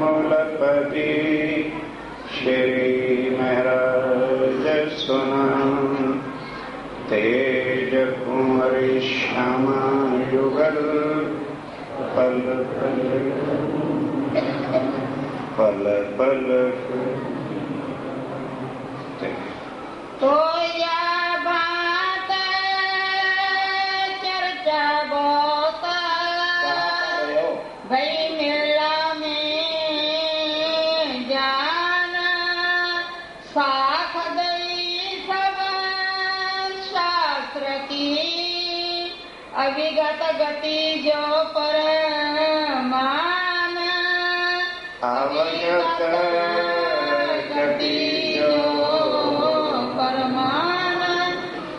मूलपति श्री महाराज सुना तेज कुंवरी श्यामा युगल पल पल पल तो या बात चर्चा बहुत भई मेला में जाना साख गई सब शास्त्र की अभिगत गति जो परमान अवगत गति जो परमान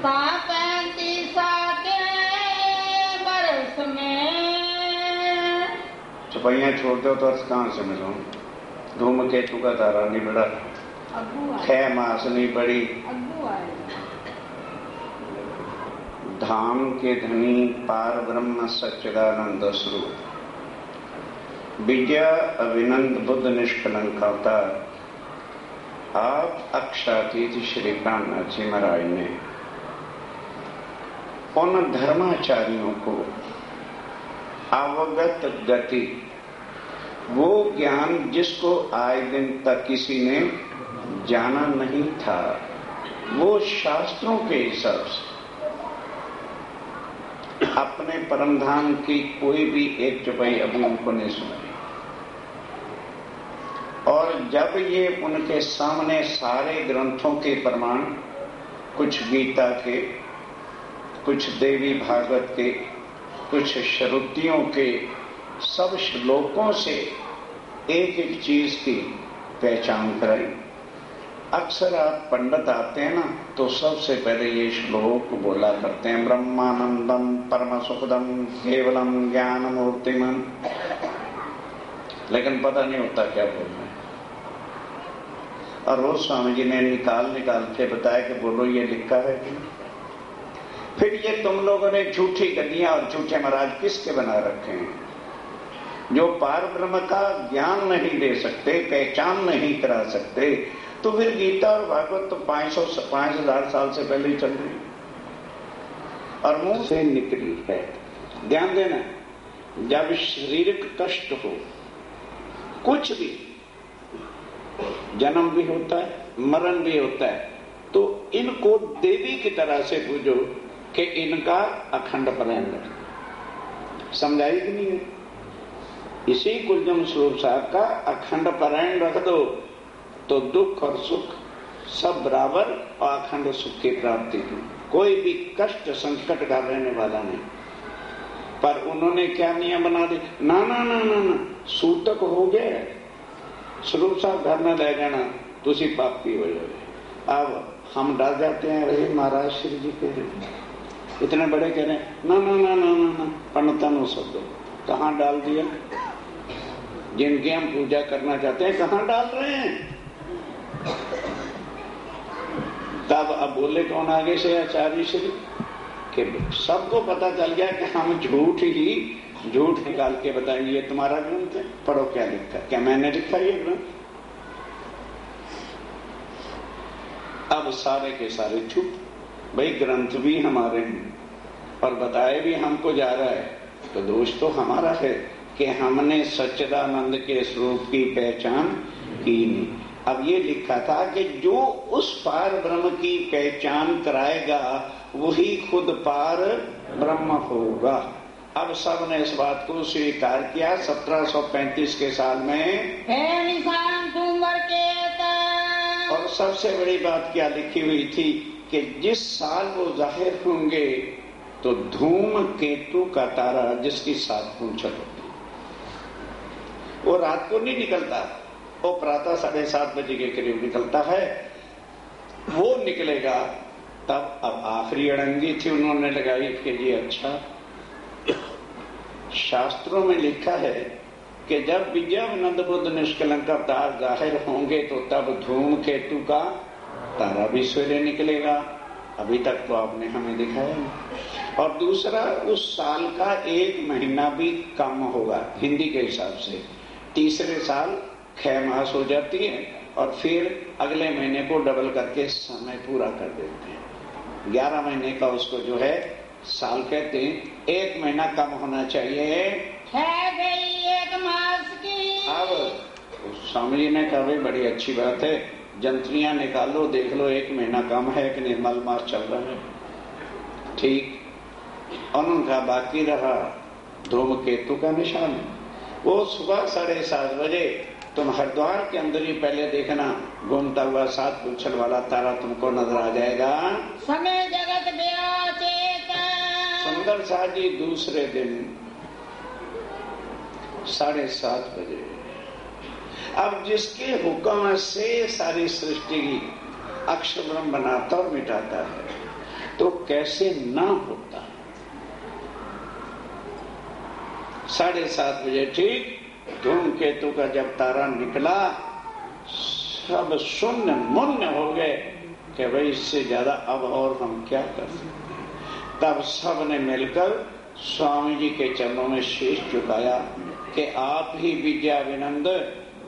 35 वर्ष में। चुपैया छोड़ दो तो अर्थ कहाँ से मिलूं? धूमकेतु का तारा नहीं बढ़ा, 6 मास नहीं पड़ी, धाम के धनी पार ब्रह्म सच्चिदानंद स्वरूप विद्या अभिनंद बुद्ध निष्कलंक अवतार आप अक्षातीत श्री प्राणनाथ जी महाराज ने उन धर्माचार्यों को अवगत गति, वो ज्ञान जिसको आज दिन तक किसी ने जाना नहीं था, वो शास्त्रों के हिसाब से अपने परमधाम की कोई भी एक चौपाई अभी उनको नहीं सुनाई। और जब ये उनके सामने सारे ग्रंथों के प्रमाण, कुछ गीता के, कुछ देवी भागवत के, कुछ श्रुतियों के, सब श्लोकों से एक एक चीज की पहचान कराई। अक्सर आप पंडित आते हैं ना, तो सबसे पहले ये श्लोक बोला करते हैं, ब्रह्मानंदम परम सुखदम केवलम ज्ञान मूर्तिमन, लेकिन पता नहीं होता क्या बोल रहे हैं। और रोज स्वामी जी ने निकाल के बताया कि बोलो ये लिखा है। फिर ये तुम लोगों ने झूठी गद्दियां और झूठे महाराज किसके बना रखे हैं, जो पार ब्रह्म का ज्ञान नहीं दे सकते, पहचान नहीं करा सकते। तो फिर गीता और भागवत तो 5,000 साल से पहले ही चल रही और मुंह से निकली है। ध्यान देना, जब शारीरिक कष्ट हो, कुछ भी, जन्म भी होता है, मरण भी होता है, तो इनको देवी की तरह से पूजो कि इनका अखंड प्रेम रहे। समझाई कि नहीं है? इसी कुलजम स्वरूप साहब का अखंड प्रेम रख दो तो दुख और सुख सब बराबर और अखंड सुख की प्राप्ति की, कोई भी कष्ट संकट का रहने वाला नहीं। पर उन्होंने क्या नियम बना दी, ना ना ना ना ना, सूतक हो गए स्वरूप साहब घर में ले जाना, तुसी पापी हो जाए। अब हम डर जाते हैं, अरे महाराज श्री जी कह रहे, इतने बड़े कह रहे हैं, ना ना ना ना ना ना, पंडितन शब्द कहाँ डाल दिया? जिनकी हम पूजा करना चाहते हैं कहाँ डाल रहे हैं? तब अब बोले कौन आगे से? आचार्य श्री के सबको पता चल गया कि हम झूठ निकाल के बताएंगे, ये तुम्हारा ग्रंथ है, पढ़ो क्या लिखा। क्या मैंने लिखा ये ग्रंथ? अब सारे के सारे चुप। भाई ग्रंथ भी हमारे हैं और बताए भी हमको जा रहा है, तो दोष तो हमारा है कि हमने सच्चिदानंद के स्वरूप की पहचान की नहीं। अब ये लिखा था कि जो उस पार ब्रह्म की पहचान कराएगा वही खुद पार ब्रह्म होगा। अब सबने इस बात को स्वीकार किया। 1735 के साल में और सबसे बड़ी बात क्या लिखी हुई थी कि जिस साल वो जाहिर होंगे तो धूम केतु का तारा जिसकी 7 पूंछ होती, वो रात को नहीं निकलता, वो प्रातः 7:30 बजे के करीब निकलता है। वो निकलेगा तब। अब आखिरी अड़ंगी थी उन्होंने लगाई कि जी अच्छा, शास्त्रों में लिखा है कि जब विद्यानंद बुद्ध निष्कलंक अवतार जाहिर होंगे तो तब धूमकेतु का तारा भी सवेरे निकलेगा। अभी तक तो आपने हमें दिखाया नहीं। और दूसरा, उस साल का 1 महीना भी कम होगा हिंदी के हिसाब से। तीसरे साल 6 मास हो जाती है और फिर अगले महीने को डबल करके समय पूरा कर देते हैं। 11 महीने का उसको जो है साल कहते हैं। 1 महीना कम होना चाहिए। 1 मास की। अब स्वामी जी ने कहा भाई बड़ी अच्छी बात है, जंत्रियां निकालो देख लो 1 महीना कम है कि निर्मल मास चल रहा है। ठीक। उनका बाकी रहा धूमकेतु का निशान। वो सुबह 7:30 बजे तुम हरिद्वार के अंदर ही पहले देखना, घूमता हुआ 7 पूछल वाला तारा तुमको नजर आ जाएगा। समय जगत व्याचेत। सुंदर शाह जी दूसरे दिन 7:30 बजे, अब जिसके हुक्म से सारी सृष्टि अक्षर ब्रह्म बनाता और मिटाता है, तो कैसे ना होता। 7:30 बजे ठीक धूमकेतु का जब तारा निकला, सब शून्य मुन्य हो गए कि भाई इससे ज्यादा अब और हम क्या कर सकते हैं। तब सब ने मिलकर स्वामी जी के चरणों में शीश झुकाया कि आप ही विद्या विनंद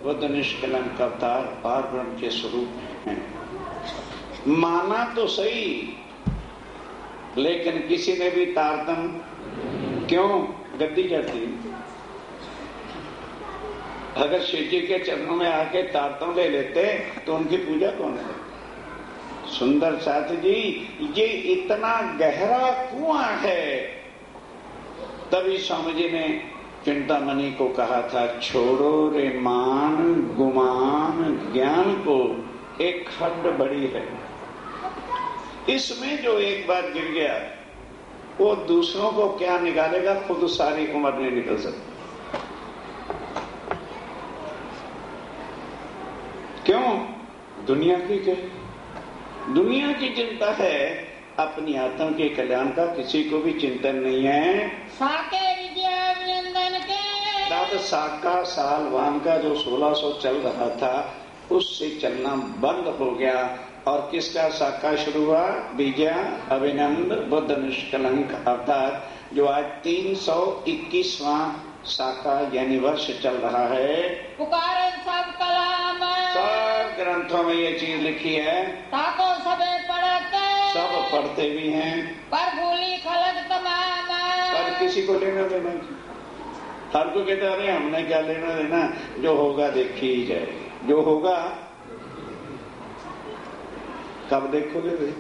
बुद्ध निष्कलंक अवतार पार ब्रह्म के स्वरूप हैं। माना तो सही, लेकिन किसी ने भी तारतम क्यों गद्दी जाती। अगर शिव जी के चरणों में आके तारतम ले लेते तो उनकी पूजा कौन है। सुंदर साथ जी, ये इतना गहरा कुआं है। तभी स्वामी जी ने चिंतामणि को कहा था, छोड़ो रे मान गुमान ज्ञान को, एक खड्ड बड़ी है। इसमें जो एक बार गिर गया वो दूसरों को क्या निकालेगा, खुद सारी उम्र नहीं निकल सकती। क्यों? दुनिया की क्या, दुनिया की चिंता है, अपनी आत्मा के कल्याण का किसी को भी चिंतन नहीं है। साके विद्या विनंदन के तब साका साल वान का जो 1600 चल रहा था उससे चलना बंद हो गया और किसका साका शुरू हुआ? विजया अभिनंद बुद्ध निष्कलंक अवतार, जो आज 321वां साका यानी वर्ष चल रहा है। पुकारे सब कलाम, सब ग्रंथों में ये चीज लिखी है, ताको सबे पढ़ते, सब पढ़ते भी हैं, पर भूली खलक तमाम, पर किसी को लेना देना। हर को कहते अरे हमने क्या लेना देना, जो होगा देखी ही जाएगी। जो होगा कब देखोगे भाई?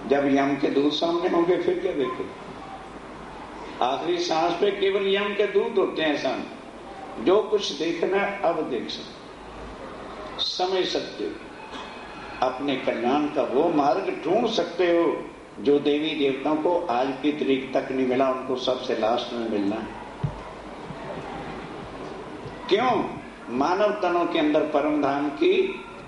जब यम के दूध सामने होंगे फिर क्या देखोगे? आखिरी सांस पे केवल यम के दूध होते हैं सामने। जो कुछ देखना है अब देख सकते, समझ सकते हो, अपने कल्याण का वो मार्ग ढूंढ सकते हो जो देवी देवताओं को आज की तारीख तक नहीं मिला, उनको सबसे लास्ट में मिलना है। क्यों? मानव तनों के अंदर परम धाम की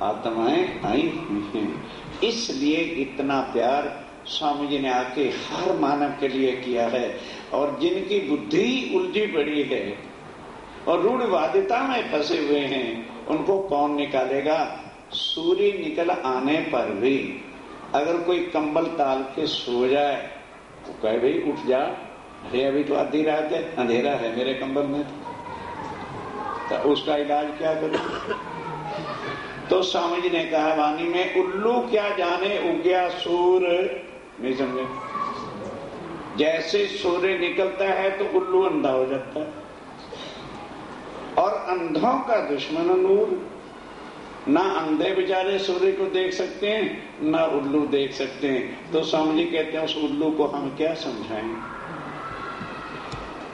आत्माएं आई हुई हैं। इसलिए इतना प्यार स्वामी जी ने आके हर मानव के लिए किया है। और जिनकी बुद्धि उलझी पड़ी है और रूढ़वादिता में फंसे हुए हैं, उनको कौन निकालेगा? सूर्य निकल आने पर भी अगर कोई कंबल ताल के सो जाए तो कहे भाई उठ जा, अरे अभी तो आधी रात है, अंधेरा है मेरे कंबल में, तो उसका इलाज क्या करें? तो स्वामी जी ने कहा वाणी में, उल्लू क्या जाने उगया सूर्य, नहीं समझे? जैसे सूर्य निकलता है तो उल्लू अंधा हो जाता है, और अंधों का दुश्मन नूर। ना अंधे बेचारे सूर्य को देख सकते हैं, ना उल्लू देख सकते हैं। तो स्वामी जी कहते हैं उस उल्लू को हम क्या समझाएं?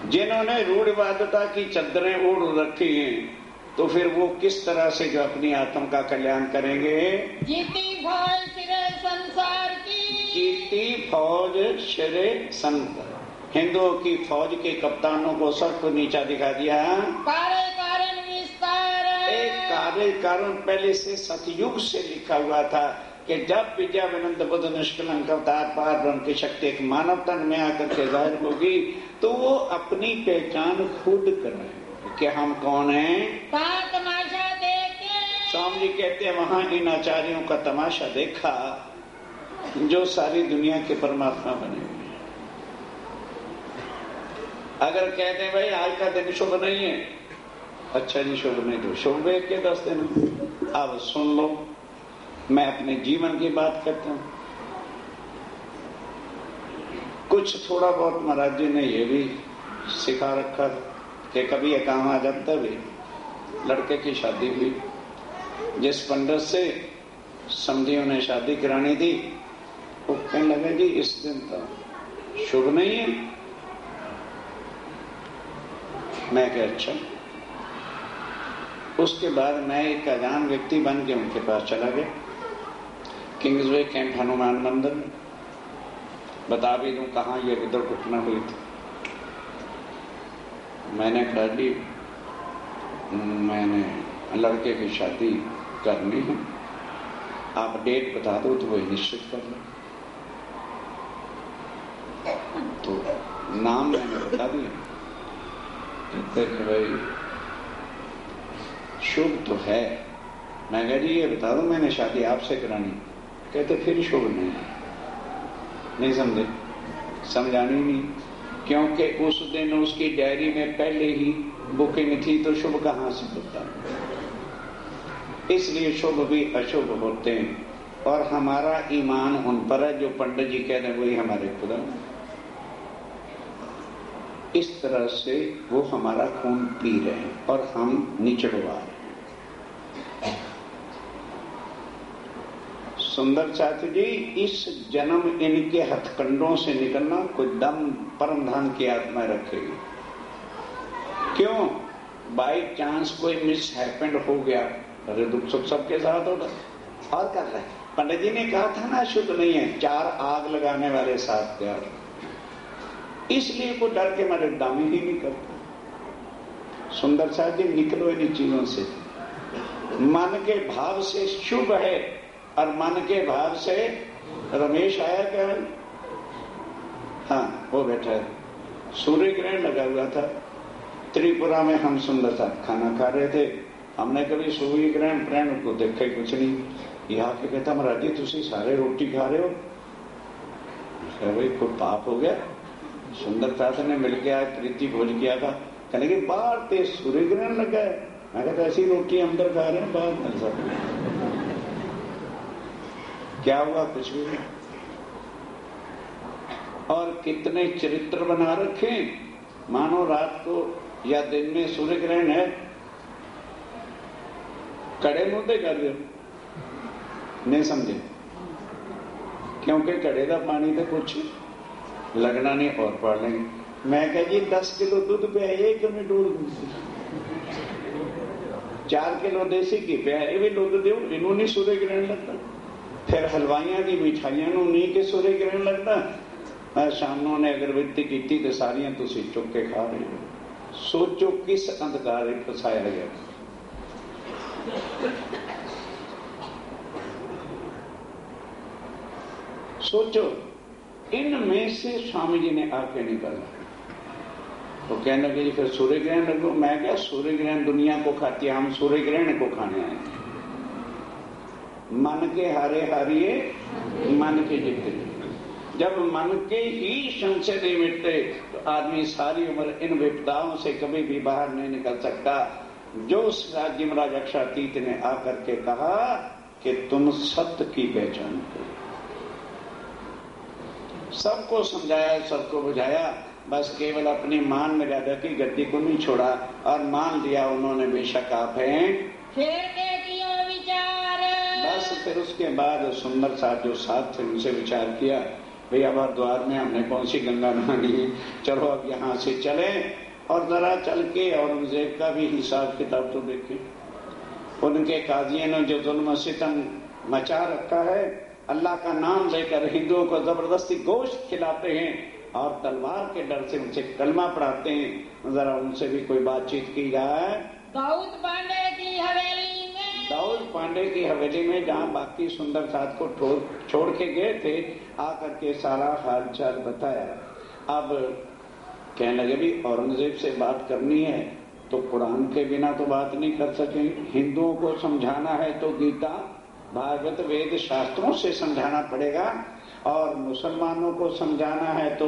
जिन्होंने रूढ़वादिता की चद्दरें ओढ़ रखी हैं, तो फिर वो किस तरह से जो अपनी आत्मा का कल्याण करेंगे? जीती फौज सिरे संसार की, जीती फौज सिरे संसार। हिंदुओं की फौज के कप्तानों को सबको नीचा दिखा दिया। कार्य कारण विस्तार, एक कार्य कारण पहले से सतयुग से लिखा हुआ था कि जब विद्या विनंद बुद्ध निष्कलंक अवतार पार ब्रह्म की शक्ति एक मानव तन में आकर के जाहिर होगी, तो वो अपनी पहचान खुद करें कि हम कौन हैं। तमाशा देखे, स्वामी जी कहते हैं वहां इन आचार्यों का तमाशा देखा जो सारी दुनिया के परमात्मा बने हुए हैं। अगर कहते हैं भाई आज का दिन शुभ नहीं है, अच्छा जी शुभ नहीं तो शुभ वेख के 10 दिन। अब सुन लो, मैं अपने जीवन की बात करता हूं। कुछ थोड़ा बहुत महाराज जी ने ये भी सिखा रखा कि कभी एक काम आ जाता भी। लड़के की शादी हुई, जिस पंडित से समझियों ने शादी करानी थी, वो कहने लगे जी इस दिन तो शुभ नहीं है। मैं क्या अच्छा। उसके बाद मैं एक अजान व्यक्ति बन के उनके पास चला गया, किंग्सवे कैंप हनुमान मंदिर में। बता भी दूं कहाँ ये इधर घटना हुई थी। मैंने कहा जी मैंने लड़के की शादी करनी है, आप डेट बता दो तो वही निश्चित कर लो। तो नाम मैंने बता दिया। कहते कि भाई शुभ तो है। मैं कह जी ये बता दो मैंने शादी आपसे करानी। कहते फिर शुभ नहीं समझे, समझानी नहीं, क्योंकि उस दिन उसकी डायरी में पहले ही बुकिंग थी, तो शुभ कहां से होता। इसलिए शुभ भी अशुभ होते हैं, और हमारा ईमान उन पर है जो पंडित जी कहते हैं वही हमारे खुदा। इस तरह से वो हमारा खून पी रहे हैं और हम निचड़वा रहे हैं। सुंदर चाचू जी, इस जन्म इनके हथकंडों से निकलना कोई दम परम धाम की आत्मा रखेगी। क्यों? बाई चांस कोई मिस हैपेंड हो गया, अरे दुख सुख सबके साथ होगा और कर रहे। पंडित जी ने कहा था ना शुद्ध नहीं है, 4 आग लगाने वाले साथ तैयार, इसलिए वो डर के मारे दामी ही नहीं करता। सुंदर साहब जी निकलो इन चीजों से। मन के भाव से शुभ है और मन के भाव से रमेश आया क्या? हाँ वो बैठा है। सूर्य ग्रहण लगा हुआ था त्रिपुरा में। हम सुंदर साहब खाना खा रहे थे, हमने कभी सूर्य ग्रहण प्रण को देखा ही कुछ नहीं। यहाँ के कहता महाराज जी तुसी सारे रोटी खा रहे हो। भाई कोई पाप हो गया? सुंदर साहब ने मिल के आज प्रीति भोज किया था, कहने के बाहर ते सूर्य ग्रहण लगा है। मैं कहता ऐसी रोटी अंदर खा रहे हैं, बाहर मिल सकते। क्या हुआ? कुछ भी नहीं। और कितने चरित्र बना रखे, मानो रात को या दिन में सूर्य ग्रहण है, कड़े मुद्दे कर दो नहीं समझे, क्योंकि कड़े का पानी तो कुछ लगना नहीं और पड़ लेंगे। मैं कह जी 10 किलो दूध पे 1 में डूल 4 किलो देसी घी पे ये भी दूध दो, इन्हों नहीं सूर्य ग्रहण लगता। फिर हलवाइयां की मिठाइयां नहीं के सूर्य ग्रहण लगता। शामों ने अगरबत्ती की तो सारियां तुसी चुक के खा रहे हो। सोचो किस अंधकार में फसाया गया। सोचो इनमें से स्वामी जी ने आके निकाला। तो कहने लगे जी फिर सूर्य ग्रहण लगो। मैं क्या, सूर्य ग्रहण दुनिया को खाती है, हम सूर्य ग्रहण को खाने आए। मन के हारे हारिए मन के जीते। जब मन के ही संशय नहीं मिटते तो आदमी सारी उम्र इन विपदाओं से कभी भी बाहर नहीं निकल सकता। जो राज्य महाराज अक्षातीत ने आकर के कहा कि तुम सत्य की पहचान करो। सबको समझाया, सबको बुझाया, बस केवल अपनी मान मर्यादा की गद्दी को नहीं छोड़ा और मान लिया उन्होंने बेशक आप हैं। फिर विचार बस फिर उसके बाद सुंदर साहब जो साथ थे उनसे विचार किया, भैया हरिद्वार में हमने कौन सी गंगा नहानी है, चलो अब यहाँ से चले और जरा चल के औरंगजेब का भी हिसाब किताब तो देखें। उनके काजियों ने जो जुल्म सितम मचा रखा है, अल्लाह का नाम लेकर हिंदुओं को जबरदस्ती गोश्त खिलाते हैं और तलवार के डर से उनसे कलमा पढ़ाते हैं। जरा उनसे भी कोई बातचीत की जाए। दाऊद पांडे की हवेली में, दाऊद पांडे की हवेली में जहाँ बाकी सुंदर साथ को छोड़ के गए थे, आकर के सारा हाल चाल बताया। अब कहने लगे भी औरंगजेब से बात करनी है तो कुरान के बिना तो बात नहीं कर सकेंगे। हिंदुओं को समझाना है तो गीता भागवत वेद शास्त्रों से समझाना पड़ेगा, और मुसलमानों को समझाना है तो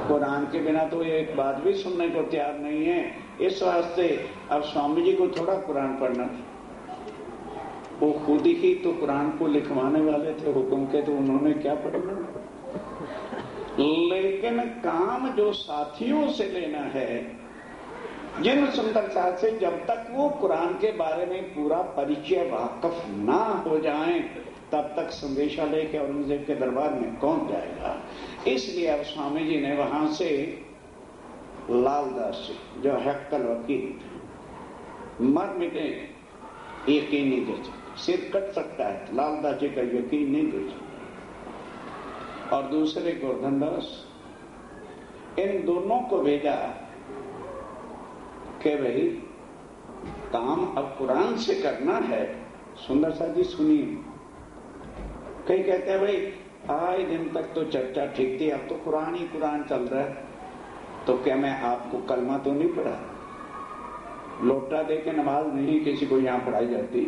कुरान के बिना तो एक बात भी सुनने को तैयार नहीं है। इस वास्ते अब स्वामी जी को थोड़ा कुरान पढ़ना, वो खुद ही तो कुरान को लिखवाने वाले थे हुक्म के, तो उन्होंने क्या पढ़ना। लेकिन काम जो साथियों से लेना है, जिन सुंदर साथ से जब तक वो कुरान के बारे में पूरा परिचय वाकफ ना हो जाए तब तक संदेशा लेके औरंगजेब के दरबार में कौन जाएगा। इसलिए अब स्वामी जी ने वहां से लालदास जी जो हक्कल वकील थे, मर मिटे यकीन नहीं दे सकते, सिर कट सकता है, लालदास जी का यकीन नहीं दे सकते, और दूसरे गोवर्धनदास, इन दोनों को भेजा कि भाई काम अब कुरान से करना है। सुंदर सा जी सुनिए, कई कहते हैं भाई आए दिन तक तो चर्चा ठीक थी, अब तो कुरान ही कुरान चल रहा है, तो क्या मैं आपको कलमा तो नहीं पढ़ा, लोटा दे के नमाज नहीं किसी को यहाँ पढ़ाई जाती,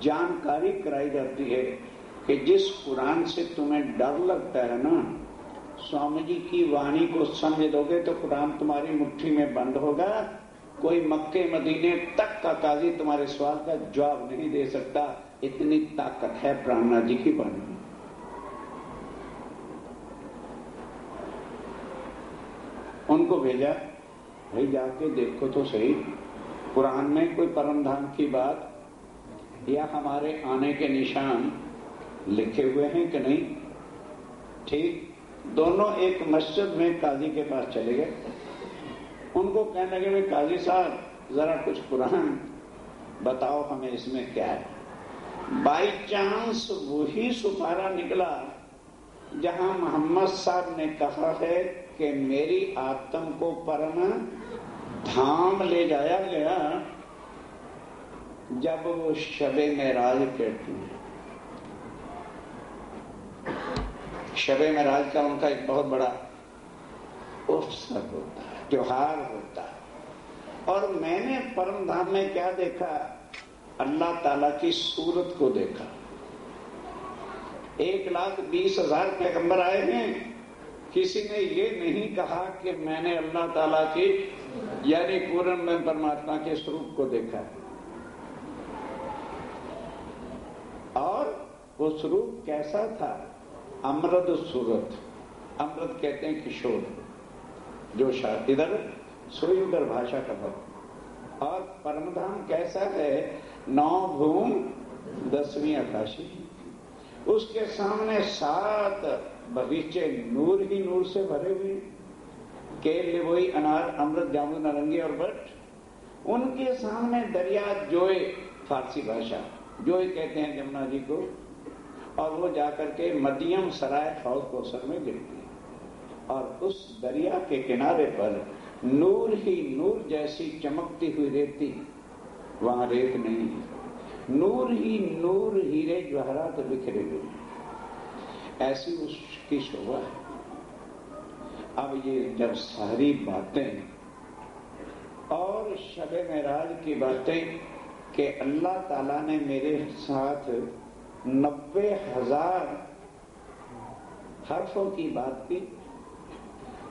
जानकारी कराई जाती है कि जिस कुरान से तुम्हें डर लगता है ना, स्वामी जी की वाणी को समझ दोगे तो कुरान तुम्हारी मुट्ठी में बंद होगा, कोई मक्के मदीने तक का काजी तुम्हारे सवाल का जवाब नहीं दे सकता, इतनी ताकत है प्राणनाथ जी की वाणी में। उनको भेजा, भाई जाके देखो तो सही कुरान में कोई परम धाम की बात या हमारे आने के निशान लिखे हुए हैं कि नहीं। ठीक, दोनों एक मस्जिद में काजी के पास चले गए, उनको कहने लगे काजी साहब जरा कुछ कुरान बताओ हमें, इसमें क्या है। बाई चांस वही सुपारा निकला जहां मोहम्मद साहब ने कहा है कि मेरी आत्म को परम धाम ले जाया गया जब वो शबे मेराज कहते हैं। शबे मेराज का उनका एक बहुत बड़ा उत्सव होता है, त्योहार होता है। और मैंने परम धाम में क्या देखा, अल्लाह ताला की सूरत को देखा। 1,20,000 पैगंबर आए हैं, किसी ने ये नहीं कहा कि मैंने अल्लाह ताला की यानी पूर्ण में परमात्मा के स्वरूप को देखा। और वो स्वरूप कैसा था, अमृत सूरत, अमृत कहते हैं किशोर, जो इधर सोई उधर भाषा का भक्त। और परमधाम कैसा है, 9 भूम 10वीं आकाशी, उसके सामने 7 बगीचे नूर ही नूर से भरे हुए, केले वही अनार अमृत जामुन नारंगी और बट। उनके सामने दरिया जोए, फारसी भाषा जोए कहते हैं जमुना जी को, और वो जाकर के मदियम सराय हौज कौसर में गिरती है। और उस दरिया के किनारे पर नूर ही नूर जैसी चमकती हुई रेती, वहां रेत नहीं है, नूर ही नूर हीरे जवाहरात बिखरे हुए, ऐसी उसकी शोभा है। अब ये जब सारी बातें और शबे मेराज की बातें कि अल्लाह ताला ने मेरे साथ 90,000 हर्फों की बात की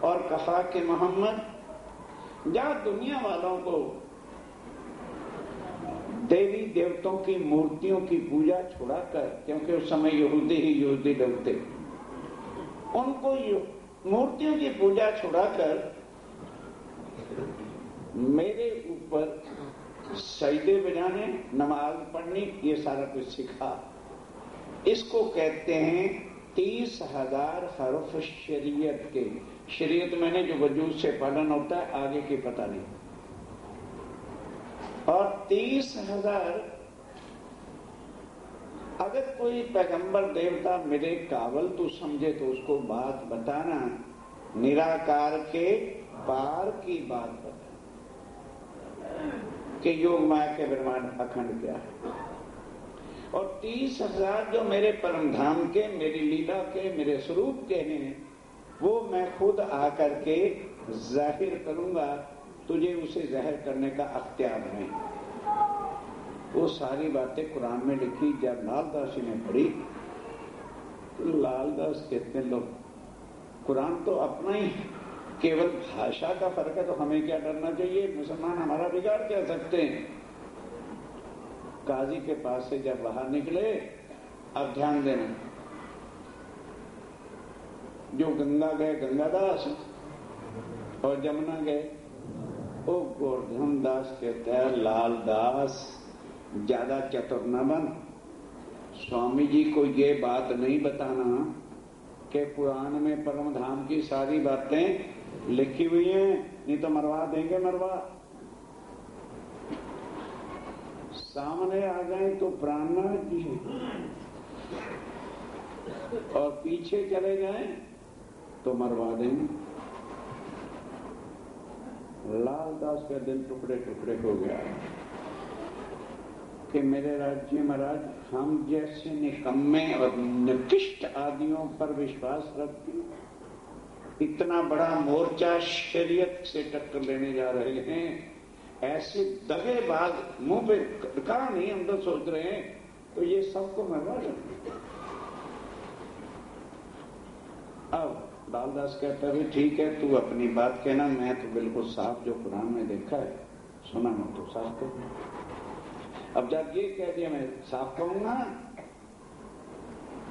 और कहा कि मोहम्मद जा दुनिया वालों को देवी देवताओं की मूर्तियों की पूजा छुड़ाकर, क्योंकि उस समय यहूदी ही यहूदी लोग थे, उनको मूर्तियों की पूजा छुड़ाकर मेरे ऊपर सजदे बजाने, नमाज पढ़नी, ये सारा कुछ सिखा। इसको कहते हैं 30,000 हर्फ शरीयत के। शरीयत मैंने जो वजूद से पालन होता है, आगे की पता नहीं। और 30,000 अगर कोई पैगंबर देवता मेरे काबल तू समझे तो उसको बात बताना, निराकार के पार की बात बता कि योग माया के ब्रह्मांड अखंड क्या है। और 30,000 जो मेरे परम धाम के, मेरी लीला के, मेरे स्वरूप के हैं, वो मैं खुद आकर के जाहिर करूंगा, तुझे उसे जाहिर करने का अख्तियार नहीं। वो सारी बातें कुरान में लिखी। जब लालदास ने पढ़ी तो लालदास कहते हैं, लोग कुरान तो अपना ही है, केवल भाषा का फर्क है तो हमें क्या डरना चाहिए? मुसलमान हमारा बिगाड़ क्या सकते हैं? काजी के पास से जब बाहर निकले, अब ध्यान देना, जो गंगा गए गंगादास और जमुना गए ओ गोवर्धन दास। कहते हैं लाल दास ज्यादा चतुर न बन, स्वामी जी को ये बात नहीं बताना कि पुराण में परम धाम की सारी बातें लिखी हुई हैं, नहीं तो मरवा देंगे। मरवा सामने आ जाए तो प्राणनाथ जी और पीछे चले जाएं तो मरवा देंगे। लालदास का दिल टुकड़े टुकड़े हो गया कि मेरे राज्य महाराज हम जैसे निकम्मे और निकृष्ट आदियों पर विश्वास रखते, इतना बड़ा मोर्चा शरीयत से टक्कर लेने जा रहे हैं, ऐसे दगेबाज मुंह पे कहा नहीं हम तो सोच रहे हैं, तो ये सबको मरवा देंगे। अब लालदास कहता है ठीक है, तू अपनी बात कहना, मैं तो बिल्कुल साफ जो कुरान में देखा है सुना मैं तो साफ कहूंगा। अब जब ये कह दिया मैं साफ कहूंगा,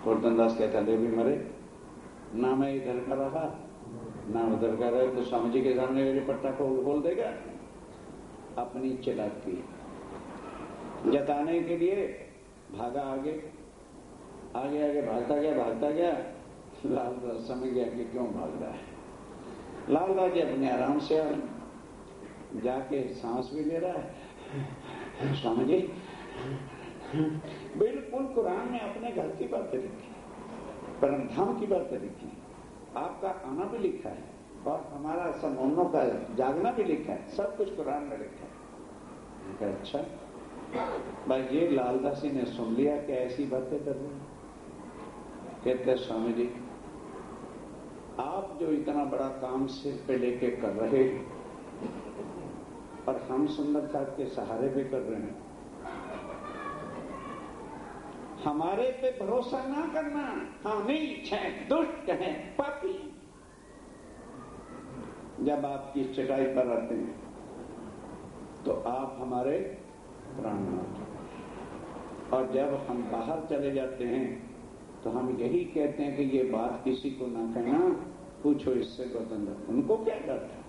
गोवर्धन दास कहता ले भी मरे ना, मैं इधर का रहा ना उधर का रहा, तो स्वामी जी के सामने मेरे पट्टा को खोल देगा। अपनी चालाकी जताने के लिए भागा आगे आगे आगे भागता गया। लालदास समझ गया कि क्यों भाग रहा है। लालदास जी अपने आराम से जाके सांस भी ले रहा है। स्वामी जी बिल्कुल कुरान में अपने घर की बातें लिखी, परम धाम की बातें लिखी, आपका आना भी लिखा है और हमारा समोन्नों का जागना भी लिखा है, सब कुछ कुरान में लिखा है। अच्छा भाई ये लालदासी ने सुन लिया कि ऐसी बातें कर रहे हैं। कहते स्वामी जी आप जो इतना बड़ा काम सिर पे लेके कर रहे और हम सुंदरता के सहारे पे कर रहे हैं, हमारे पे भरोसा ना करना, हम नीच हैं, दुष्ट हैं, पापी। जब आपकी चटाई पर आते हैं तो आप हमारे प्राणनाथ, और जब हम बाहर चले जाते हैं तो हम यही कहते हैं कि ये बात किसी को ना कहना, पूछो इससे गोवर्धन। उनको क्या डर था?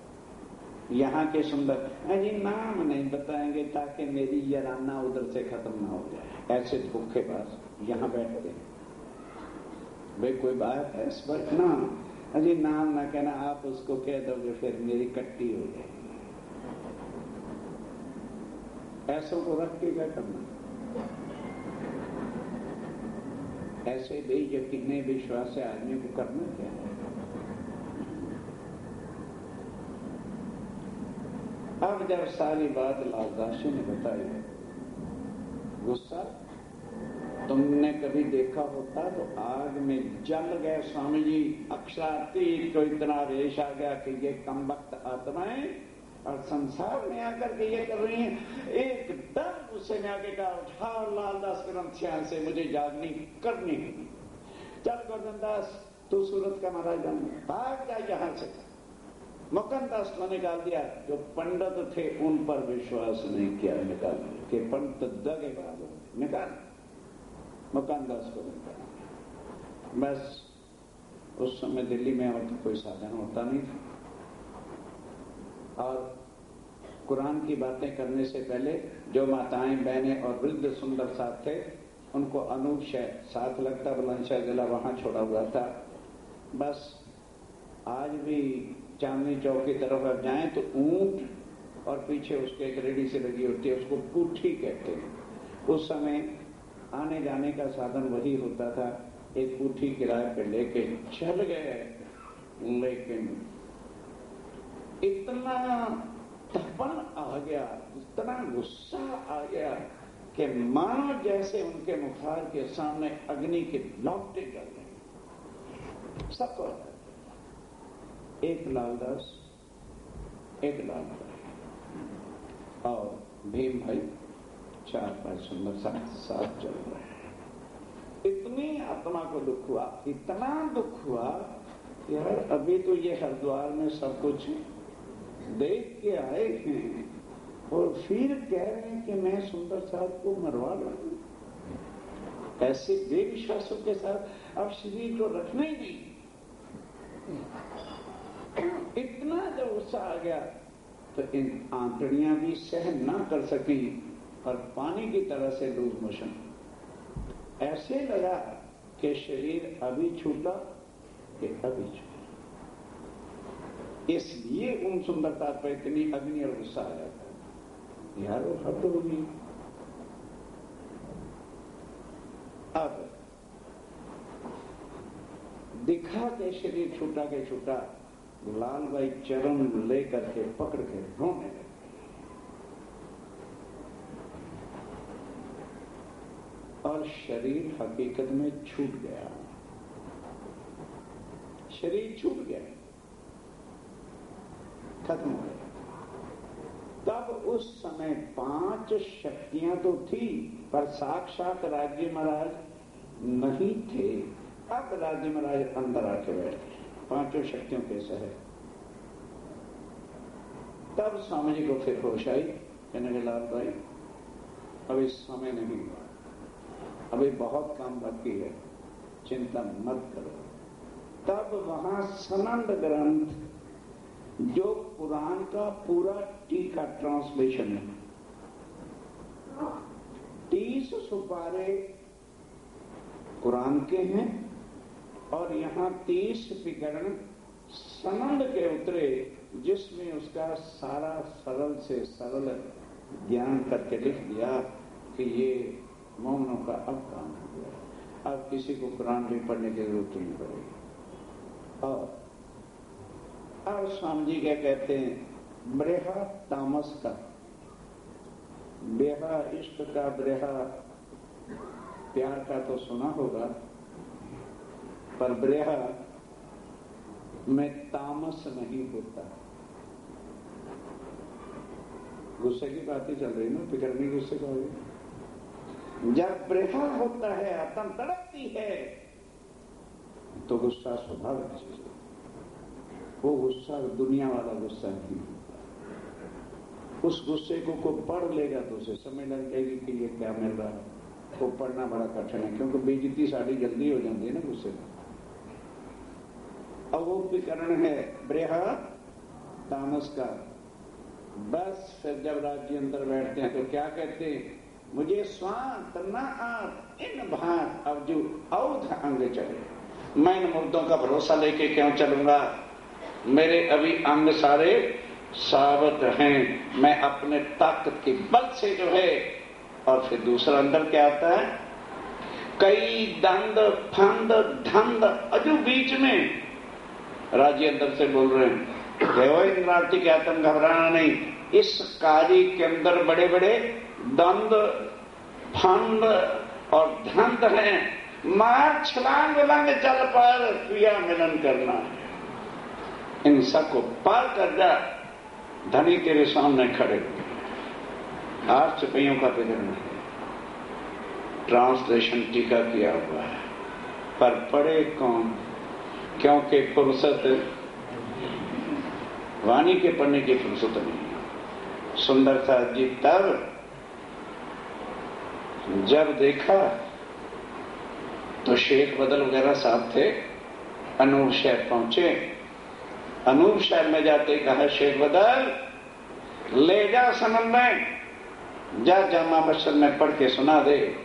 यहाँ के सुंदर अजी नाम नहीं बताएंगे ताकि मेरी यराना उधर से खत्म ना हो जाए, ऐसे धोखेबाज यहाँ बैठते हैं। भाई कोई बात है इस पर ना, अजी नाम ना कहना, आप उसको कह दोगे फिर मेरी कट्टी हो जाएगी। ऐसों को रख के क्या करना? ऐसे बेयकीने विश्वास से आदमी को करना क्या है? अब जब सारी बात लालदास जी ने बताई, गुस्सा तुमने कभी देखा होता तो आग में जल गए स्वामी जी। अक्षरातीत को इतना रेश आ गया कि ये कमबख्त आत्माएं और संसार में आकर के ये कर रही हैं। एकदम गुस्से में आके कहा उठा लालदास ग्रंथियां से मुझे जागनी करनी है। चल गोवर्धन दास तू सूरत का महाराज बन, भाग जा यहां से। मुकुंद दास को निकाल दिया, जो पंडित थे उन पर विश्वास नहीं किया, निकाल दिया कि पंडित दगेबाज हो, निकाल। मुकुंद दास को निकाल। बस उस समय दिल्ली में और कोई साधन होता नहीं था, और कुरान की बातें करने से पहले जो माताएं बहनें और वृद्ध सुंदर साथ थे उनको अनूप शहर साथ लगता, बुलंदशहर जिला, वहां छोड़ा हुआ था। बस आज भी चांदनी चौक की तरफ आप जाएं तो ऊंट और पीछे उसके एक रेडी से लगी होती है, उसको पूठी कहते हैं। उस समय आने जाने का साधन वही होता था, एक पूठी किराए पे लेके चल गए। लेकिन इतना तपन आ गया, इतना गुस्सा आ गया कि मानो जैसे उनके मुखार के सामने अग्नि के लौटे जल गए। सबको एक लालदास, एक लालदास और भीम भाई, 4-5 सुंदर साथ चल रहे हैं। इतनी आत्मा को दुख हुआ, इतना दुख हुआ यार अभी तो ये हरिद्वार में सब कुछ देख के आए हैं और फिर कह रहे हैं कि मैं सुंदर साहब को मरवा लूं। ऐसे बेविश्वासों के साथ अब शरीर को रखना ही नहीं। इतना जब गुस्सा आ गया तो इन आंतड़ियां भी सहन ना कर सकी और पानी की तरह से लूज मोशन। ऐसे लगा कि शरीर अभी छूटा कि अभी छूटा। इसलिए उन सुंदरता पर इतनी अग्नि और गुस्सा आ जाता है। यार वो हद होगी। अब दिखा के शरीर छूटा के छूटा, लाल भाई चरण लेकर के पकड़ के रोने लगे। और शरीर हकीकत में छूट गया। शरीर छूट गया, खत्म हो गया। तब उस समय 5 शक्तियां तो थी पर साक्षात राज्य महाराज नहीं थे। अब राज्य महाराज अंदर आके बैठे 5 शक्तियों के सह। तब स्वामी जी को फिर होश आई, कहने के लाल भाई अभी समय नहीं हुआ, अभी बहुत काम बाकी है, चिंता मत करो। तब वहां सनंद ग्रंथ जो कुरान का पूरा टीका ट्रांसलेशन है, 30 सुपारे कुरान के हैं और यहाँ 30 विकरण सनंद के उतरे, जिसमें उसका सारा सरल से सरल ज्ञान करके लिख दिया कि ये मोमनों का अब काम हो गया। अब किसी को कुरान भी पढ़ने की जरूरत नहीं पड़ेगी। और अब स्वामी जी क्या कहते हैं, ब्रेहा तामस का, बेहा इश्क का, ब्रेहा प्यार का तो सुना होगा, पर ब्रेहा में तामस नहीं होता। गुस्से की बात ही चल रही ना, फिक्रनी गुस्से का हो। जब ब्रेहा होता है, आत्म तड़पती है, तो गुस्सा स्वाभाविक चीज है। वो गुस्सा दुनिया वाला गुस्सा नहीं होता। उस गुस्से को कोई पढ़ लेगा तो उसे समझ लग जाएगी कि ये क्या मिल रहा है। वो पढ़ना बड़ा कठिन है, क्योंकि बेइज्जती साड़ी जल्दी हो जाती है ना गुस्से में। अब वो विकरण है ब्रेहा तामस का। बस फिर जब राज्य अंदर बैठते हैं तो क्या कहते हैं, मुझे स्वांत न आप इन भात अब जो औध अंग चले। मैं इन मुर्दों का भरोसा लेके क्यों चलूंगा, मेरे अभी अंग सारे सावत हैं। मैं अपने ताकत के बल से जो है। और फिर दूसरा अंदर क्या आता है, कई दंड फंद धंद अजू बीच में राज्य अंदर से बोल रहे हैं, इंद्रावती के आत्म घबराना नहीं। इस कार्य के अंदर बड़े बड़े दंड फंद और धंध हैं। मार छलांग लंग चल पर क्रिया मिलन करना है। इन सबको पार कर जा, धनी तेरे सामने खड़े। 8 सिपाहियों का विवरण है, ट्रांसलेशन टीका किया हुआ है, पर पढ़े कौन, क्योंकि फुर्सत वाणी के पढ़ने की फुर्सत नहीं। सुंदरता जी तब जब देखा तो शेख बदल वगैरह साथ थे। अनूप शहर पहुंचे। अनूप शहर में जाते कहा, शेख बदल ले जा सनंद में, जा जामा मस्जिद में पढ़ के सुना दे।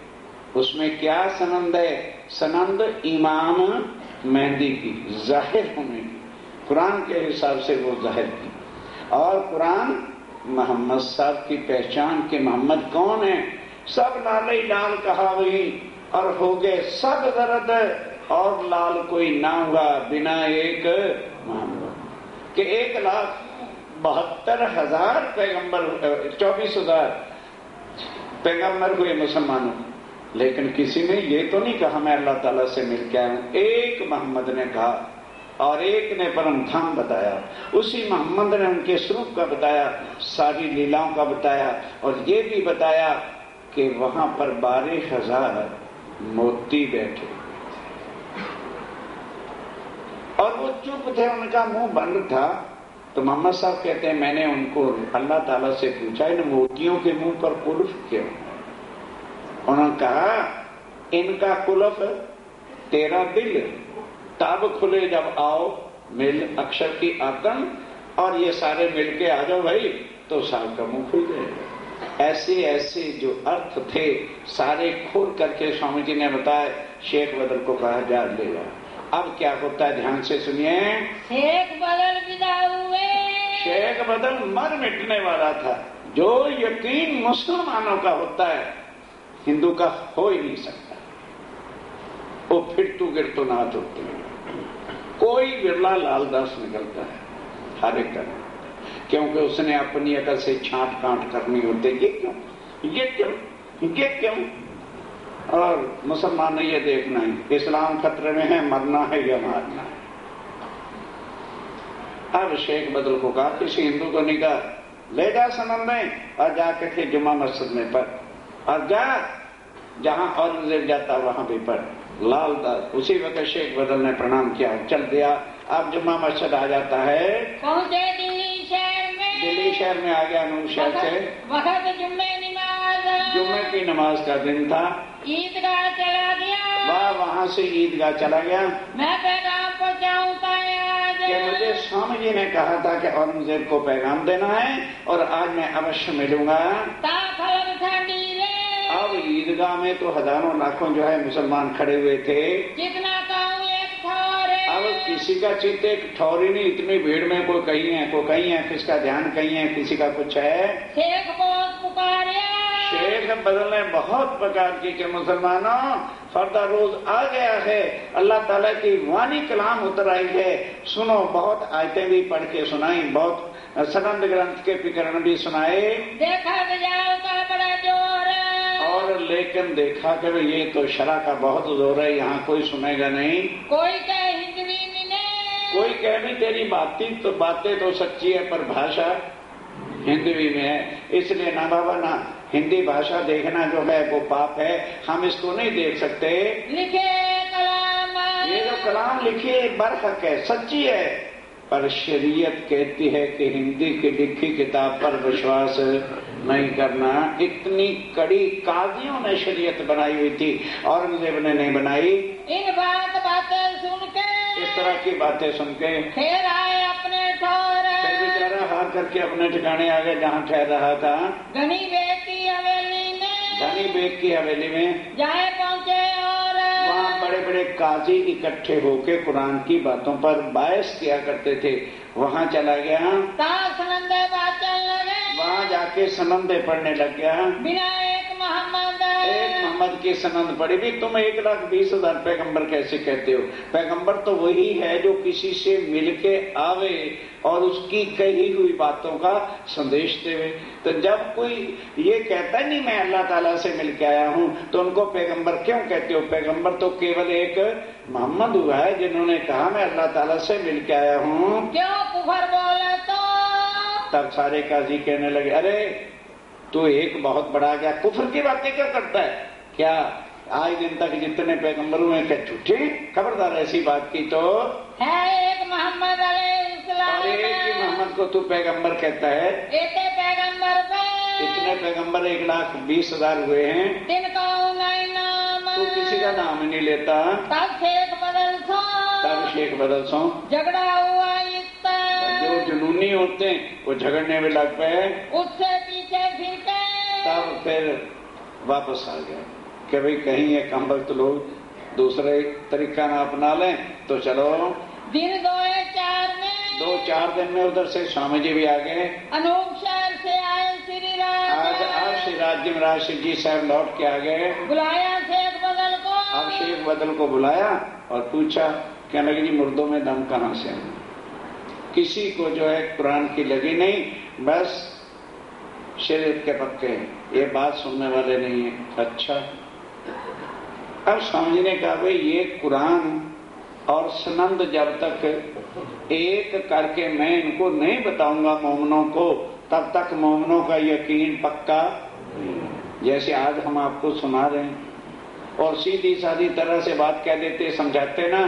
उसमें क्या सनंद है, सनंद इमाम मेहदी की जाहिर होने की, कुरान के हिसाब से वो जाहिर की। और कुरान मोहम्मद साहब की पहचान के मोहम्मद कौन है, सब लाल ही लाल कहा वही, और हो गए सब दर्द, और लाल कोई ना हुआ बिना एक मोहम्मद के। 1,72,000 पैगंबर, 24,000 पैगंबर हुए मुसलमानों, लेकिन किसी ने ये तो नहीं कहा मैं अल्लाह ताला से मिल के आया हूं। एक मोहम्मद ने कहा, और एक ने परम धाम बताया। उसी मोहम्मद ने उनके स्वरूप का बताया, सारी लीलाओं का बताया, और ये भी बताया कि वहां पर 12,000 मोती बैठे। और वो चुप थे, उनका मुंह बंद था। तो मोहम्मद साहब कहते हैं मैंने उनको अल्लाह ताला से पूछा इन मोतियों के मुंह पर कुल्फ क्यों? उन्होंने कहा इनका कुल्फ तेरा दिल, तब खुले जब आओ मिल अक्षर की आतन, और ये सारे मिलके आ जाओ भाई तो साल का मुंह खुल जाएगा। ऐसे ऐसे जो अर्थ थे सारे खोल करके स्वामी जी ने बताया। शेख बदल को कहा जा लेगा। अब क्या होता है ध्यान से सुनिए। शेख बदल विदा हुए। शेख बदल मर मिटने वाला था। जो यकीन मुसलमानों का होता है हिंदू का हो ही नहीं सकता। वो फिर तू गिर तो नाथ होते हैं। कोई बिरला लालदास निकलता है हर एक का, क्योंकि उसने अपनी अकल से छांट कांट करनी होती। ये क्यों, ये क्यों, ये क्यों? और मुसलमान ने ये देखना है इस्लाम खतरे में है, मरना है या मारना है। अब शेख बदल को कहा किसी हिंदू को नहीं कहा ले जा सनम में और जाकर के जुमा मस्जिद में पढ़, और जा जहां औरंगजेब जाता वहां भी पढ़। लालदास उसी वक्त शेख बदल ने प्रणाम किया, चल दिया। अब जुम्मा मस्जिद आ जाता है, पहुंचे दिल्ली शहर में। दिल्ली शहर में आ गया नूर शहर से। वक्त जुम्मे नमाज, जुम्मे की नमाज का दिन था। ईदगाह चला गया। वहां से ईदगाह चला गया। मैं पैगाम पहुंचाऊं कि मुझे स्वामी जी ने कहा था कि औरंगजेब को पैगाम देना है और आज मैं अवश्य मिलूंगा। अब ईदगाह में तो हजारों लाखों जो है मुसलमान खड़े हुए थे। कितना कहूं एक ठौर। अब किसी का चित्त एक ठौर ही नहीं, इतनी भीड़ में कोई कहीं है, कोई कहीं है, किसका ध्यान कहीं है, किसी का कुछ है। शेख बहुत पुकारिया। शेख बदल ने बहुत प्रकार की कि मुसलमानों फर्दा रोज आ गया है, अल्लाह ताला की वानी कलाम उतर आई है, सुनो। बहुत आयतें भी पढ़ के सुनाई, बहुत सनंद ग्रंथ के विकरण भी सुनाए। देखा गजाल का बड़ा जोर है। और लेकिन देखा कि ये तो शरा का बहुत जोर है, यहाँ कोई सुनेगा नहीं। कोई कहे हिंदवी में, कोई कहे नहीं तेरी बातें तो सच्ची है पर भाषा हिंदवी में है, इसलिए ना बाबा ना हिंदी भाषा देखना जो है वो पाप है, हम इसको नहीं देख सकते। लिखे कलाम, ये जो कलाम लिखी बरहक है, सच्ची है, पर शरीयत कहती है कि हिंदी की लिखी किताब पर विश्वास नहीं करना। इतनी कड़ी काजियों ने शरीयत बनाई हुई थी, औरंगजेब ने नहीं बनाई। इन बातें सुन के, इस तरह की बातें सुन के फिर आए अपने ठौर। फिर बेचारा हार करके अपने ठिकाने आ गए जहाँ ठहर रहा था। घनी बेग की हवेली में, घनी बेग की हवेली में जाए पहुंचे और वहाँ बड़े बड़े काजी इकट्ठे होके कुरान की बातों पर बहस किया करते थे। वहाँ चला गया, सनंदे बातें लगे। वहाँ जाके सनंदे पढ़ने लग गया। बिना एक मोहम्मद की सनंद पढ़ी भी। तुम 1,20,000 पैगंबर कैसे कहते हो? पैगंबर तो वही है जो किसी से मिलके आवे और उसकी कही हुई बातों का संदेश देवे। तो जब कोई ये कहता नहीं मैं अल्लाह ताला से मिलके आया हूँ तो उनको पैगंबर क्यों कहते हो? पैगंबर तो केवल एक मोहम्मद हुआ है जिन्होंने कहा मैं अल्लाह ताला से मिलके आया हूँ। क्यों कुफर बोले तो? तब सारे काजी कहने लगे अरे तू एक बहुत बड़ा गया, कुफर की बातें क्या करता है? क्या आज दिन तक जितने पैगंबर हुए क्या झूठे? खबरदार ऐसी बात की तो है एक मोहम्मद अलैहिस्सलाम। एक ही मोहम्मद को तू पैगंबर कहता है? इतने पैगंबर पे इतने पैगंबर 1,20,000 हुए हैं, तिनका नाम तू किसी का नाम ही नहीं लेता। तब शेख बदल सो झगड़ा हुआ। इतना जो जुनूनी होते हैं वो झगड़ने में लग पे, उससे पीछे फिर के तब फिर वापस आ गया कि भाई कहीं ये कम वक्त लोग दूसरे तरीका ना अपना लें तो चलो। दिन 2-4 दिन में उधर से स्वामी जी भी आ गए। अनूप शहर से आए श्री राज। आज श्री राज्य महाराज शिव जी साहब लौट के आ गए। बुलाया शेख बदल को। अब शेख बदल को बुलाया और पूछा, कहने लगे जी मुर्दों में दम कहाँ से है? किसी को जो है कुरान की लगी नहीं, बस शरीयत के पक्के, ये बात सुनने वाले नहीं है। अच्छा, अब स्वामी जी ने कहा भाई ये कुरान और सनंद जब तक एक करके मैं इनको नहीं बताऊंगा मोमनों को, तब तक मोमनों का यकीन पक्का। जैसे आज हम आपको सुना रहे हैं और सीधी सादी तरह से बात कह देते, समझाते ना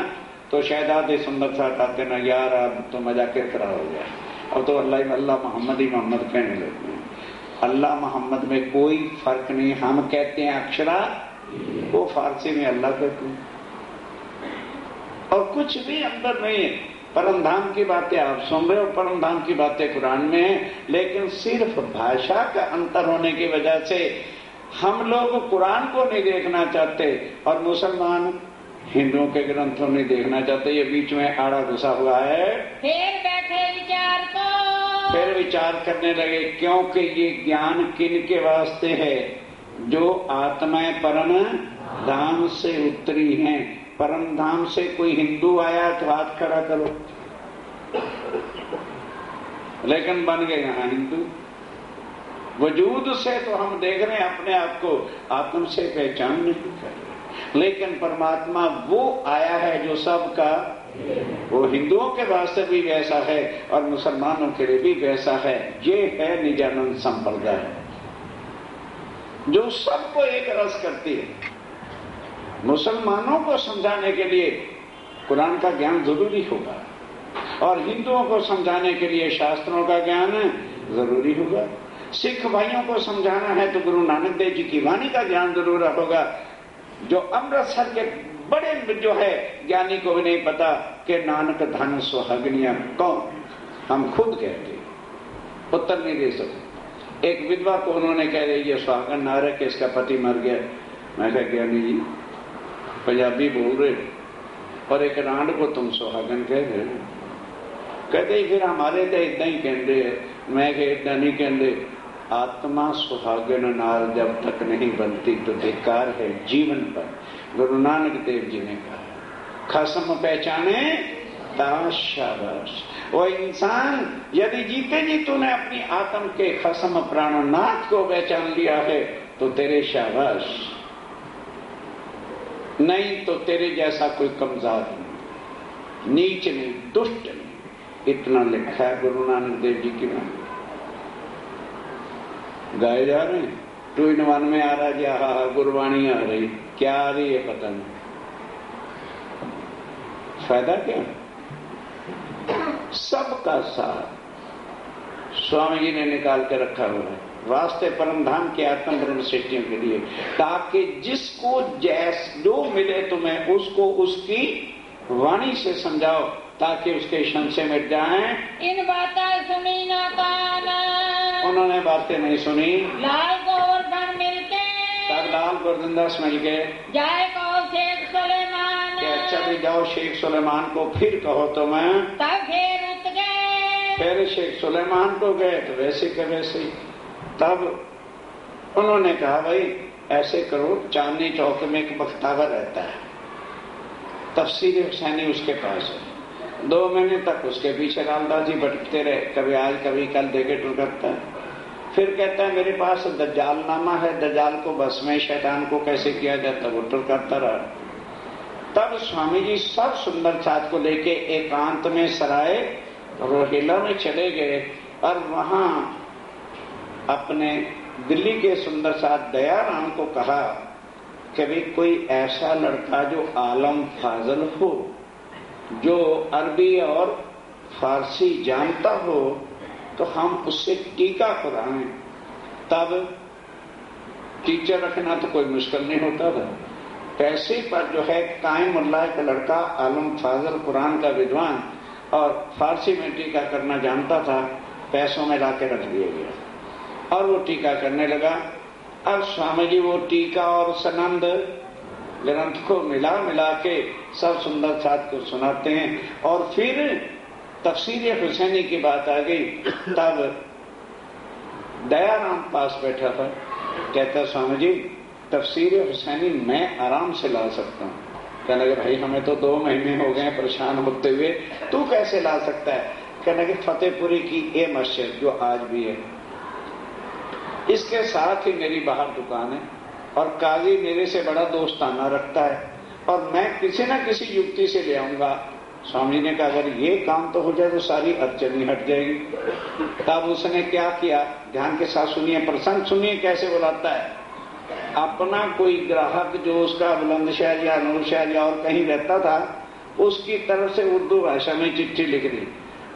तो शहजादे सुंदर साथ आते ना, यार अब तो मजा किस तरह हो गया, अब तो अल्लाह मोहम्मद ही मोहम्मद कहने लगे। अल्लाह मोहम्मद में कोई फर्क नहीं, हम कहते हैं अक्षरा, वो फारसी में अल्लाह कहते हैं, और कुछ भी अंदर नहीं है। परम धाम की बातें आप सुन रहे हो, परम धाम की बातें कुरान में है, लेकिन सिर्फ भाषा का अंतर होने की वजह से हम लोग कुरान को नहीं देखना चाहते और मुसलमान हिंदुओं के ग्रंथों नहीं देखना चाहते। ये बीच में आड़ा घुसा हुआ है। फिर बैठे विचार को, फिर विचार करने लगे, क्योंकि ये ज्ञान किन के वास्ते है? जो आत्माएं परम धाम से उतरी हैं। परम धाम से कोई हिंदू आया तो हाथ खड़ा करो, लेकिन बन गए यहाँ हिंदू। वजूद से तो हम देख रहे हैं अपने आप को, आत्म से पहचान नहीं कर रहे। लेकिन परमात्मा वो आया है जो सबका, वो हिंदुओं के वास्ते भी वैसा है और मुसलमानों के लिए भी वैसा है। ये है निजानंद संप्रदाय, जो सबको एक रस करती है। मुसलमानों को समझाने के लिए कुरान का ज्ञान जरूरी होगा और हिंदुओं को समझाने के लिए शास्त्रों का ज्ञान जरूरी होगा। सिख भाइयों को समझाना है तो गुरु नानक देव जी की वाणी का ज्ञान जरूर होगा। जो अमृतसर के बड़े जो है ज्ञानी को भी नहीं पता कि नानक धन सुहागनिया कौन, हम खुद कहते उत्तर नहीं दे सकते। एक विधवा को उन्होंने कह रही है सुहागन नार है कि इसका पति मर गया। मैं कह ज्ञानी जी पंजाबी बोल रहे और एक रांड को तुम सुहागन कह रहे हो। कहते फिर हमारे तो इदा ही कहते। मैं इदा नहीं कहते, आत्मा सुहागन नार जब तक नहीं बनती तो बेकार है जीवन पर। गुरु नानक देव जी ने कहा खसम पहचाने शाबाश। वो इंसान यदि जीते जी तूने अपनी आत्म के खसम प्राणनाथ को पहचान लिया है तो तेरे शाबाश, नहीं तो तेरे जैसा कोई कमजार नहीं, नीच नहीं, दुष्ट नहीं। इतना लिखा है गुरु नानक देव जी की बात। गाए जा रहे हैं 2 in 1 में आ रहा जी, हा गुरबाणी आ रही, क्या आ रही है पता नहीं, फायदा क्या? सबका साथ स्वामी जी ने निकाल के रखा हुआ है वास्ते परम धाम के आत्म ब्रह्म सृष्टियों के लिए, ताकि जिसको जो मिले तुम्हें उसको उसकी वाणी से समझाओ ताकि उसके संशय मिट जाएं। इन बातें सुनी ना कान, उन्होंने बातें नहीं सुनी। लाल गोवर्धन मिलके, तब लाल गोवर्धनदास मिलके जाए कहो शेख सुलेमान, अच्छा भी जाओ शेख सुलेमान को फिर कहो तो मैं। तब फिर उठ गए, फिर शेख सुलेमान को गए तो वैसे के वैसे। तब उन्होंने कहा भाई ऐसे करो, चांदनी चौक में एक बख्तावर रहता है, तफसीर हुसैनी उसके पास है। 2 महीने तक उसके पीछे लालदास जी भटकते रहे, कभी आज कभी कल देके टुर करता है। फिर कहता है मेरे पास दज्जाल नामा है, दज्जाल को बस में शैतान को कैसे किया जाता, वो टुर करता रहा। तब स्वामी जी सब सुंदर साथ को लेके एकांत में सराय रोहिला में चले गए और वहां अपने दिल्ली के सुंदर साथ दयाराम को कहा कि भाई कोई ऐसा लड़का जो आलम फाजल हो, जो अरबी और फारसी जानता हो, तो हम उससे टीका कराएं। तब टीचर रखना तो कोई मुश्किल नहीं होता था। पैसे पर जो है कायम मुल्ला का लड़का आलम फाजल कुरान का विद्वान और फारसी में टीका करना जानता था, पैसों में लाके रख दिया गया और वो टीका करने लगा। अब स्वामी जी वो टीका और सनंद ग्रंथ को मिला के सब सुंदर साथ को सुनाते हैं। और फिर तफसीर हुसैनी की बात आ गई। तब दयाराम पास बैठा था, कहता स्वामी जी तफसीर हुसैनी मैं आराम से ला सकता हूँ। कहने लगे भाई हमें तो 2 महीने हो गए परेशान होते हुए, तू कैसे ला सकता है? कहने लगे फतेहपुरी की ये मस्जिद जो आज भी है, इसके साथ ही मेरी बाहर दुकान है और काजी मेरे से बड़ा दोस्ताना रखता है और मैं किसी न किसी युक्ति से ले आऊंगा। स्वामी ने कहा अगर ये काम तो हो जाए तो सारी अड़चन ही हट जाएगी। तब उसने क्या किया, ध्यान के साथ सुनिए, प्रसंग सुनिए कैसे बुलाता है। अपना कोई ग्राहक जो उसका बुलंदशहर या नूरशहर या और कहीं रहता था, उसकी तरफ से उर्दू भाषा में चिट्ठी लिख दी,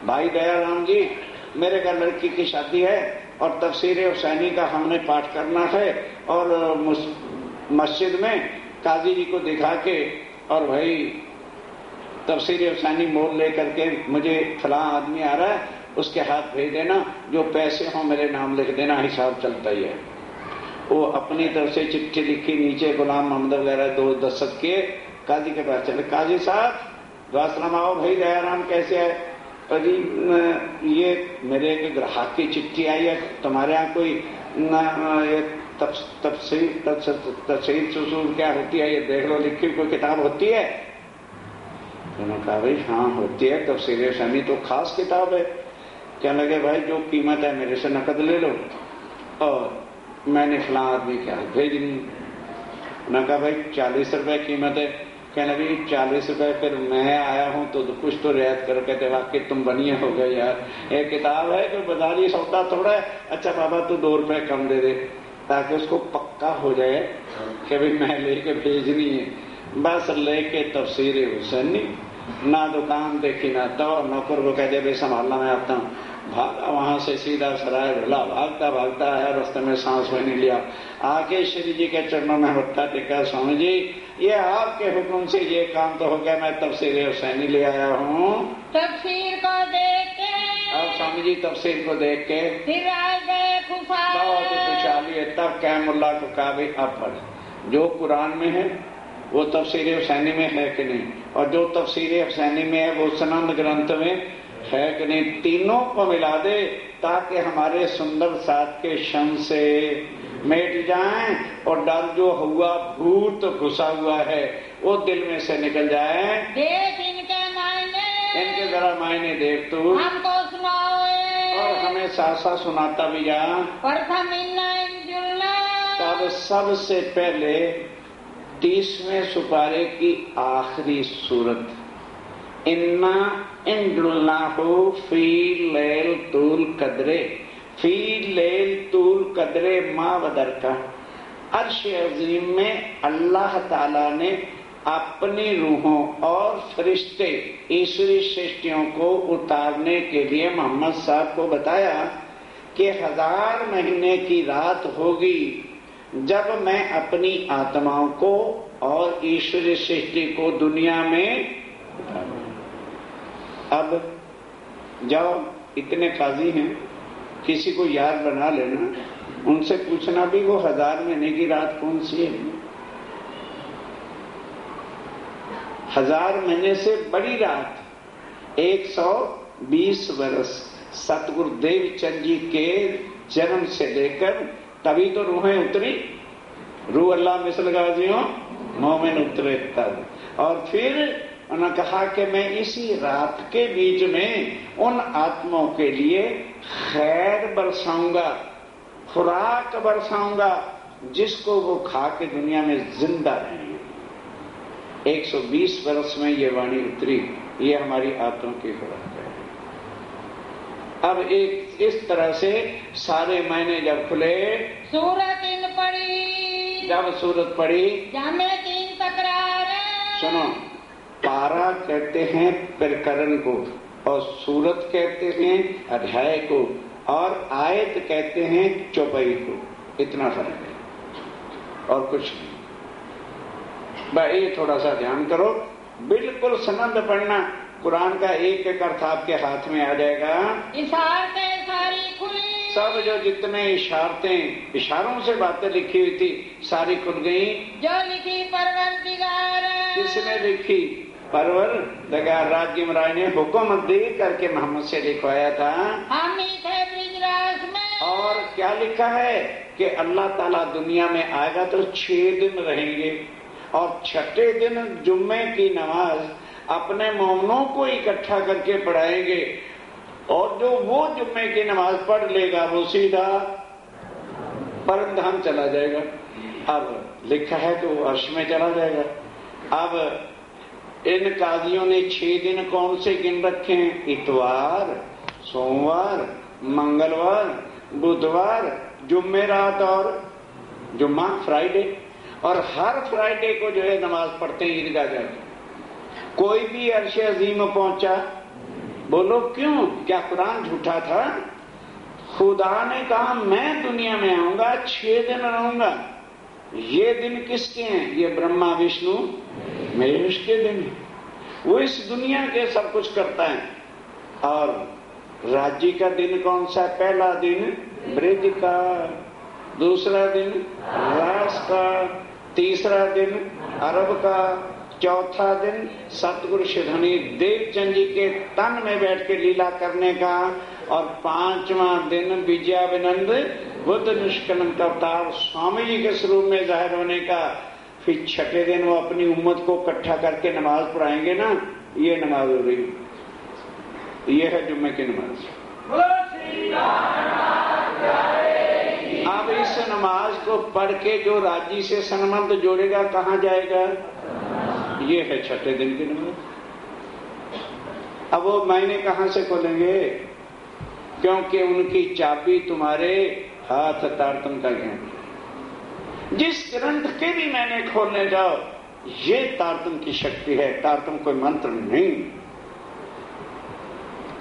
भाई दयाराम जी, मेरे घर लड़की की शादी है और तफसीर हुसैनी का हमने पाठ करना है, और मस्जिद में काजी जी को दिखा के और भाई तफसीर हुसैनी मोल लेकर के मुझे फलां आदमी आ रहा है, उसके हाथ भेज देना, जो पैसे हों मेरे नाम लिख देना, हिसाब चलता ही है। वो अपनी तरफ से चिट्ठी लिखी, नीचे गुलाम मोहम्मद वगैरह 2 दस्तखत किए, काजी के पास चले, काजी साहब दुआसलाम, आओ भाई दयाराम कैसे है? अरे ये मेरे एक ग्राहक की चिट्ठी आई है, तुम्हारे यहाँ कोई तफसीर सुसूल क्या होती है, ये देख लो, लिखी कोई किताब होती है? उन्होंने कहा भाई हाँ होती है, तफसीर हुसैनी तो खास किताब है। कहने लगे भाई जो कीमत है मेरे से नकद ले लो, और मैंने फलां आदमी के हाथ भेज दी। उन्होंने कहा भाई 40 रुपए कीमत है। कहने लगे 40 रुपए, फिर मैं आया हूं तो कुछ तो रियायत करो। कहते वाकई तुम बनिए हो गए यार, एक किताब है कोई बाजारी सौदा थोड़ा है। अच्छा बाबा तू 2 रुपए कम दे दे, ताकि उसको पक्का हो जाए कि भाई मैं लेके भेजनी है। बस लेके तफसीर हुसैनी, ना दुकान देखी ना तो, नौकर को कह दे भाई संभालना मैं आता हूँ, भागा वहां से सीधा सराय ढोला, भागता भागता आया, रास्ते में सांस भी नहीं लिया, आके श्री जी के चरणों में मत्था टेका, स्वामी जी ये आपके हुक्म से ये काम तो हो गया, मैं तफसीर हुसैनी ले आया हूँ। तफसीर को देख के अब स्वामी जी तफसीर को देख के फिर आ गए खुशहाली है। तब क्या मुल्ला को कहा भाई अब पढ़, जो कुरान में है वो तफसीर हुसैनी में है कि नहीं, और जो तफसीर हुसैनी में है वो सनद ग्रंथ में है कि नहीं, तीनों को मिला दे ताकि हमारे सुंदर साथ के शन से मिट जाएं और डर जो हुआ भूत घुसा हुआ है वो दिल में से निकल जाए। देख इनके मायने, इनके जरा मायने देख तू, हमको सुनाओ और हमें साथ साथ सुनाता भी जा। प्रथम तब सबसे पहले 30वें सुपारे की आखिरी सूरत, इन्ना इंदुल्लाहु फी लैलतुल कद्रे, फी लैलतुल कद्रे मा बदरका। अर्श अजीम में अल्लाह ताला ने अपनी रूहों और फरिश्ते ईश्वरी सृष्टियों को उतारने के लिए मोहम्मद साहब को बताया कि 1000 महीने की रात होगी जब मैं अपनी आत्माओं को और ईश्वरी सृष्टि को दुनिया में। अब जाओ, इतने काजी हैं, किसी को याद बना लेना, उनसे पूछना भी वो 1000 महीने की रात कौन सी है। 1000 महीने से बड़ी रात 120 वर्ष सतगुरुदेव चंद जी के जन्म से लेकर तभी तो रूहें उतरी, रूह अल्लाह मिसल गाजियों मोमिन उतरे तब। और फिर उन्होंने कहा कि मैं इसी रात के बीच में उन आत्माओं के लिए खैर बरसाऊंगा, खुराक बरसाऊंगा, जिसको वो खा के दुनिया में जिंदा रहेंगे। 120 वर्ष में ये वाणी उतरी, ये हमारी आत्माओं की खुराक है। अब एक इस तरह से सारे महीने जब खुले, सूरत इन पड़ी, जब सूरत पड़ी, जामे 3 तकरार। सुनो, पारा कहते हैं प्रकरण को, और सूरत कहते हैं अध्याय को, और आयत कहते हैं चौपाई को। इतना फर्क है और कुछ नहीं। भाई थोड़ा सा ध्यान करो, बिल्कुल सनद पढ़ना, कुरान का एक एक अर्थ आपके हाथ में आ जाएगा। इशारतें सारी खुली, सब जो जितने इशारतें, इशारों से बातें लिखी हुई थी सारी खुल गई। जो लिखी परवरदिगार, किसने लिखी? परवरदिगार। राज्य महाराज ने हुक्म दे करके मोहम्मद से लिखवाया था। हम ही थे ब्रिजराज में। और क्या लिखा है कि अल्लाह ताला दुनिया में आएगा तो 6 दिन रहेंगे, और 6ठे दिन जुम्मे की नमाज अपने मोमिनों को इकट्ठा करके पढ़ाएंगे, और जो वो जुम्मे की नमाज पढ़ लेगा वो सीधा परमधाम चला जाएगा। अब लिखा है तो वो अर्श में चला जाएगा। अब इन काजियों ने 6 दिन कौन से गिन रखे हैं? इतवार, सोमवार, मंगलवार, बुधवार, जुम्मेरात और जुम्मा फ्राइडे। और हर फ्राइडे को जो है नमाज पढ़ते हैं ईदगाह जाकर। कोई भी अर्श अजीम पहुंचा? बोलो क्यों? क्या कुरान झूठा था? खुदा ने कहा मैं दुनिया में आऊंगा, 6 दिन रहूंगा। ये दिन किसके हैं? ये ब्रह्मा विष्णु महेश के दिन है। वो इस दुनिया के सब कुछ करता है। और राज्य का दिन कौन सा? पहला दिन ब्रज का, दूसरा दिन रास का, तीसरा दिन अरब का, चौथा दिन सतगुरु श्री देवचंद जी के तन में बैठ के लीला करने का, और 5वां दिन विजयाविनंद बुद्ध निष्कलंक अवतार स्वामी जी के स्वरूप में जाहिर होने का। फिर 6ठे दिन वो अपनी उम्मत को इकट्ठा करके नमाज पढ़ाएंगे ना। ये नमाज हो रही, ये है जुम्मे की नमाज। अब इस नमाज को पढ़ के जो राज्य से संबंध जोड़ेगा कहाँ जाएगा? ये है 6ठे दिन की नमाज। अब वो महीने कहां से खोलेंगे? क्योंकि उनकी चाबी तुम्हारे हाथ तारतम का ज्ञान। जिस ग्रंथ के भी मैंने खोलने जाओ, ये तारतम की शक्ति है, तारतम कोई मंत्र नहीं।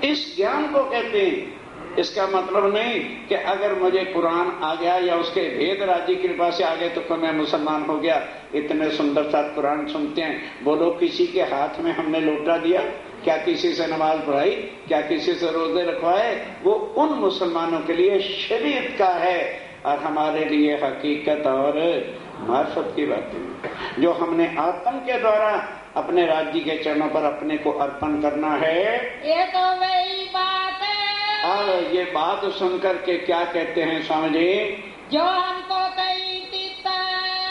इस ज्ञान को कहते हैं। इसका मतलब नहीं कि अगर मुझे कुरान आ गया या उसके भेद राज्य की कृपा से आ गए तो मैं मुसलमान हो गया। इतने सुंदर सा कुरान सुनते हैं। बोलो किसी के हाथ में हमने लोटा दिया? क्या किसी से नमाज पढ़ाई? क्या किसी से रोजे रखवाए? वो उन मुसलमानों के लिए शरीयत का है, और हमारे लिए हकीकत और मार्फत की बातें जो हमने आत्म के द्वारा अपने राज्य के चरणों पर अपने को अर्पण करना है। ये तो वही बात है। और ये बात सुनकर के क्या कहते हैं स्वामी जी? जो हमको कही थी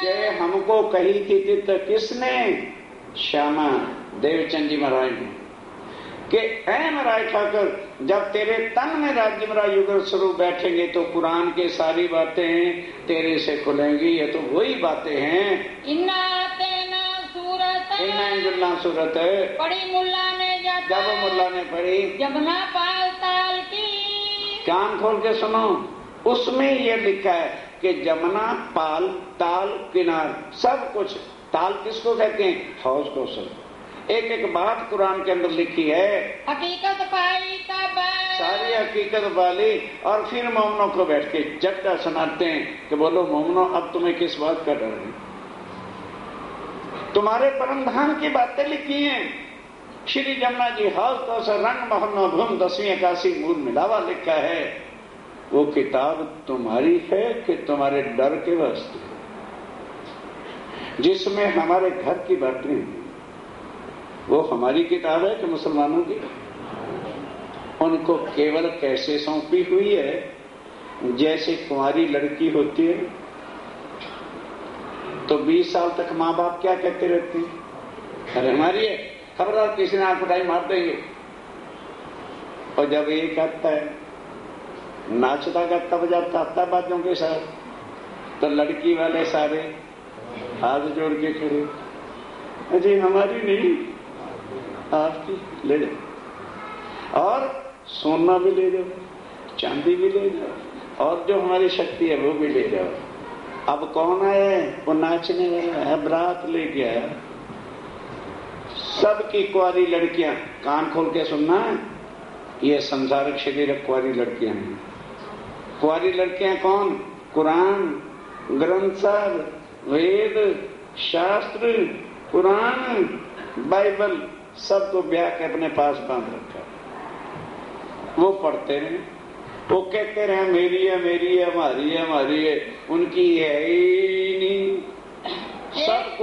कि हमको कही थी तो किसने? श्यामा देवचंद जी महाराज ने। कि ऐ महाराज ठाकुर, जब तेरे तन में राज्य मेरा युगल स्वरूप बैठेंगे तो कुरान के सारी बातें तेरे से खुलेंगी। ये तो वही बातें हैं। इन्ना सूरत पढ़ी मुल्ला ने, जब मुल्ला ने पढ़ी, जमुना पाल ताल की। कान खोल के सुनो, उसमें ये लिखा है कि जमुना पाल ताल किनार सब कुछ। ताल किसको कहते हैं? हौज को। सब एक एक बात कुरान के अंदर लिखी है। हकीकत पाई तब सारी हकीकत वाली। और फिर मोमनों को बैठ के चट्टा सुनाते हैं कि बोलो मोमनों, अब तुम्हें किस बात का डर है? तुम्हारे परम धाम की बातें लिखी हैं। श्री जमुना जी हाउस तो सर रंग मोहन भूम 10वीं 81 मूल मिलावा लिखा है। वो किताब तुम्हारी है कि तुम्हारे डर के वास्ते? जिसमें हमारे घर की बातें हैं, वो हमारी किताब है कि मुसलमानों की? उनको केवल कैसे सौंपी हुई है? जैसे कुंवारी लड़की होती है तो 20 साल तक माँ बाप क्या कहते रहते हैं? अरे हमारी है, खबरदार किसी ने आंख उठाई मार देंगे। और जब एक आता है नाचता गाता बजाता आता बाजों के साथ, तो लड़की वाले सारे हाथ जोड़ के खड़े, अजय हमारी नहीं आपकी ले जाओ, और सोना भी ले जाओ, चांदी भी ले जाओ, और जो हमारी शक्ति है वो भी ले जाओ। अब कौन आया? वो नाचने वाला है, बारात लेके आया। सबकी कुंवारी लड़कियां, कान खोल के सुनना, ये संसारिक शरीर कुंवारी लड़कियां हैं। कुंवारी लड़कियां कौन? कुरान, ग्रंथ साहब, वेद, शास्त्र, कुरान, बाइबल सबको ब्याह के अपने पास बांध रखा। वो पढ़ते रहे, वो कहते रहे मेरी है, मेरी है, हमारी है, हमारी है। उनकी है ही नहीं। सब